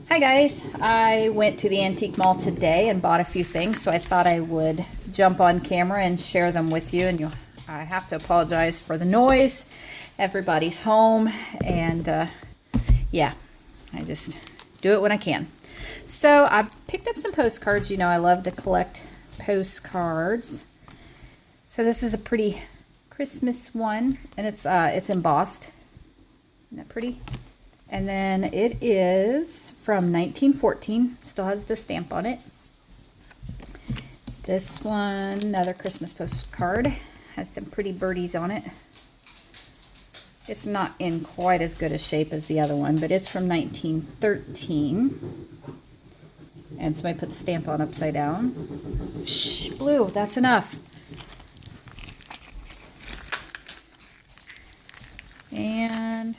Hi guys, I went to the antique mall today and bought a few things, so I thought I would jump on camera and share them with you. And I have to apologize for the noise. Everybody's home, and yeah, I just do it when I can. So I picked up some postcards. You know I love to collect postcards. So this is a pretty Christmas one, and it's embossed. Isn't that pretty? And then it is from 1914. Still has the stamp on it. This one, another Christmas postcard. Has some pretty birdies on it. It's not in quite as good a shape as the other one, but it's from 1913. And somebody put the stamp on upside down. Shh, blue, that's enough. And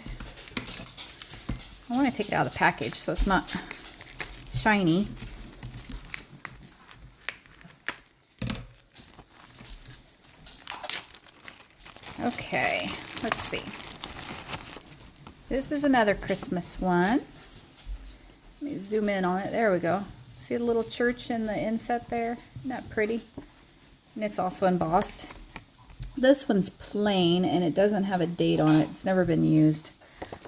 I want to take it out of the package so it's not shiny. Okay, let's see. This is another Christmas one. Let me zoom in on it. There we go. See the little church in the inset there? Isn't that pretty? And it's also embossed. This one's plain and it doesn't have a date on it. It's never been used.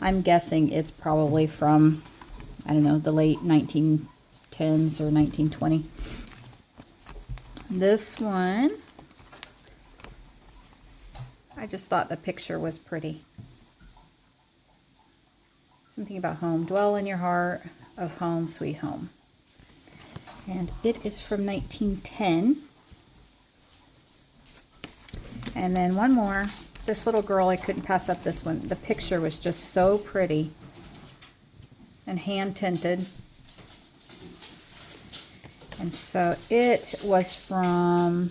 I'm guessing it's probably from, I don't know, the late 1910s or 1920. This one, I just thought the picture was pretty. Something about home. Dwell in your heart of home, sweet home. And it is from 1910. And then one more. This little girl, I couldn't pass up this one. The picture was just so pretty and hand tinted. And so it was from,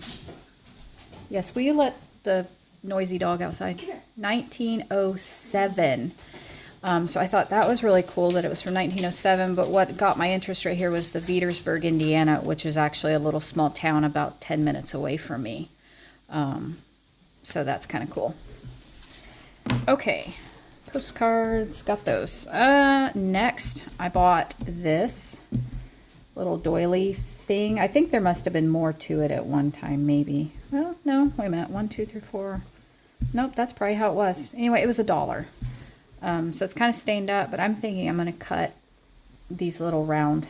yes, will you let the noisy dog outside? 1907. So I thought that was really cool that it was from 1907, but what got my interest right here was the Petersburg, Indiana, which is actually a little small town about 10 minutes away from me. So that's kind of cool. Okay, postcards, got those. Next, I bought this little doily thing. I think there must have been more to it at one time, maybe. Well, no, wait a minute. 1, 2, 3, 4. Nope, that's probably how it was. Anyway, it was $1. So it's kind of stained up, but I'm thinking I'm going to cut these little round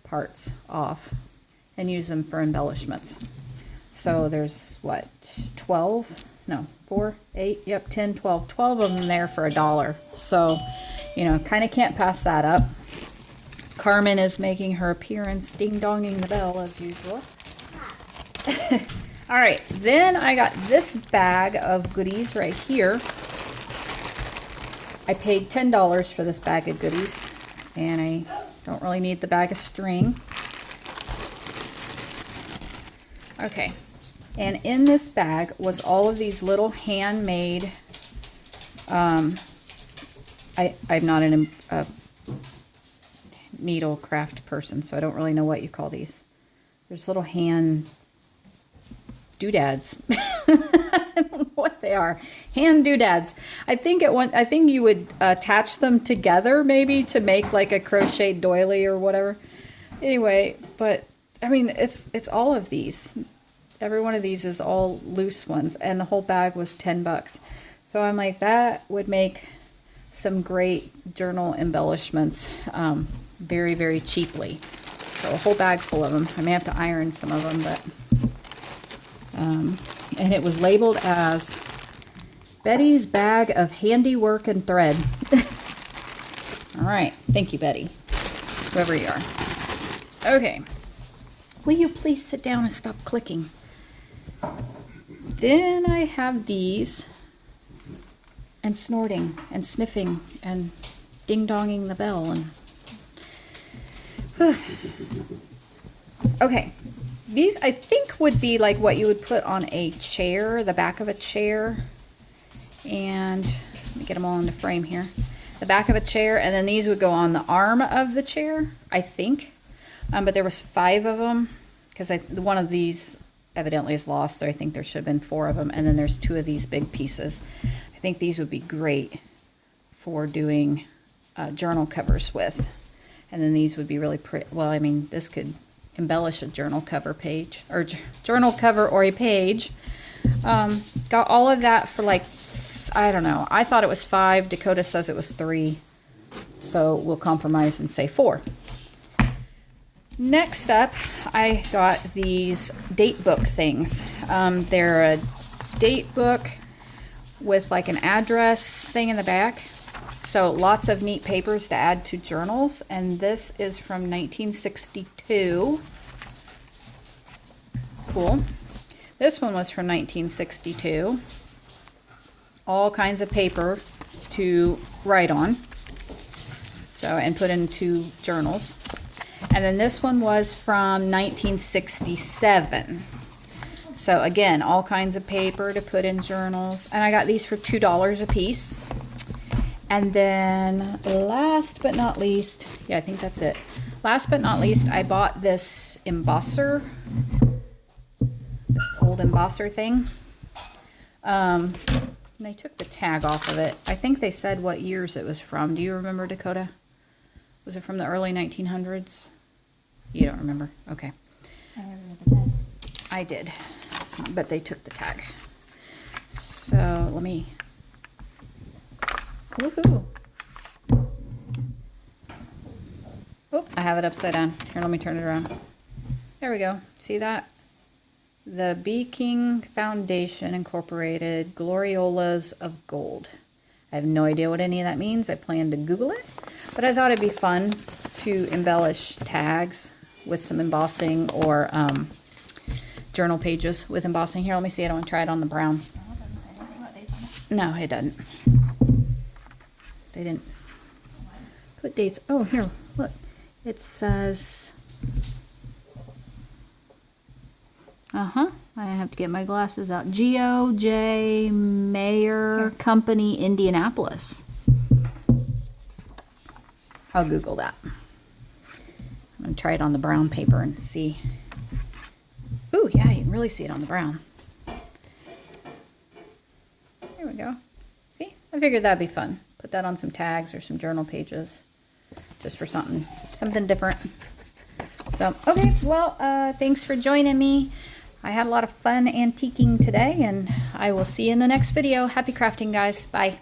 parts off and use them for embellishments. So there's what, 12? No, 4, 8, yep, 10, 12. 12 of them there for $1. So, you know, kind of can't pass that up. Carmen is making her appearance, ding-donging the bell as usual. All right, then I got this bag of goodies right here. I paid $10 for this bag of goodies, and I don't really need the bag of string. Okay. And in this bag was all of these little handmade, I'm not a needle craft person, so I don't really know what you call these. There's little hand doodads. I don't know what they are. Hand doodads. I think you would attach them together maybe to make like a crocheted doily or whatever. Anyway, but I mean it's all of these. Every one of these is all loose ones, and the whole bag was 10 bucks. So I'm like, that would make some great journal embellishments very, very cheaply. So a whole bag full of them. I may have to iron some of them, but and it was labeled as Betty's bag of handiwork and thread. All right, thank you, Betty, whoever you are. Okay, will you please sit down and stop clicking? Then I have these, and snorting, and sniffing, and ding-donging the bell, and okay, these I think would be like what you would put on a chair, the back of a chair, and let me get them all into frame here. The back of a chair, and then these would go on the arm of the chair, I think, but there was 5 of them, because one of these evidently is lost. I think there should have been 4 of them, and then there's 2 of these big pieces. I think these would be great for doing journal covers with. And then these would be really pretty. Well, I mean, this could embellish a journal cover page, or journal cover or a page. Got all of that for like, I don't know. I thought it was 5. Dakota says it was 3. So we'll compromise and say 4. Next up, I got these date book things. They're a date book with like an address thing in the back. So lots of neat papers to add to journals. And this is from 1962. Cool. This one was from 1962. All kinds of paper to write on. So, and put into journals. And then this one was from 1967. So again, all kinds of paper to put in journals. And I got these for $2 a piece. And then last but not least, yeah, I think that's it. Last but not least, I bought this embosser. This old embosser thing. They took the tag off of it. I think they said what years it was from. Do you remember, Dakota? Was it from the early 1900s? You don't remember? Okay. I remember the tag. I did, but they took the tag. So let me. Woohoo! Oh, I have it upside down. Here, let me turn it around. There we go. See that? The Bee King Foundation Incorporated Gloriolas of Gold. I have no idea what any of that means. I plan to Google it. But I thought it'd be fun to embellish tags with some embossing, or journal pages with embossing. Here, let me see. I don't want to try it on the brown. Oh, it doesn't say anything about dates on it. No, it doesn't. They didn't put dates. Oh, here, look. It says... I have to get my glasses out. G.O.J. Mayer Company, Indianapolis. I'll Google that. I'm going to try it on the brown paper and see. Ooh, yeah, you can really see it on the brown. There we go. See? I figured that'd be fun. Put that on some tags or some journal pages. Just for something different. So, okay, well, thanks for joining me. I had a lot of fun antiquing today, and I will see you in the next video. Happy crafting, guys. Bye.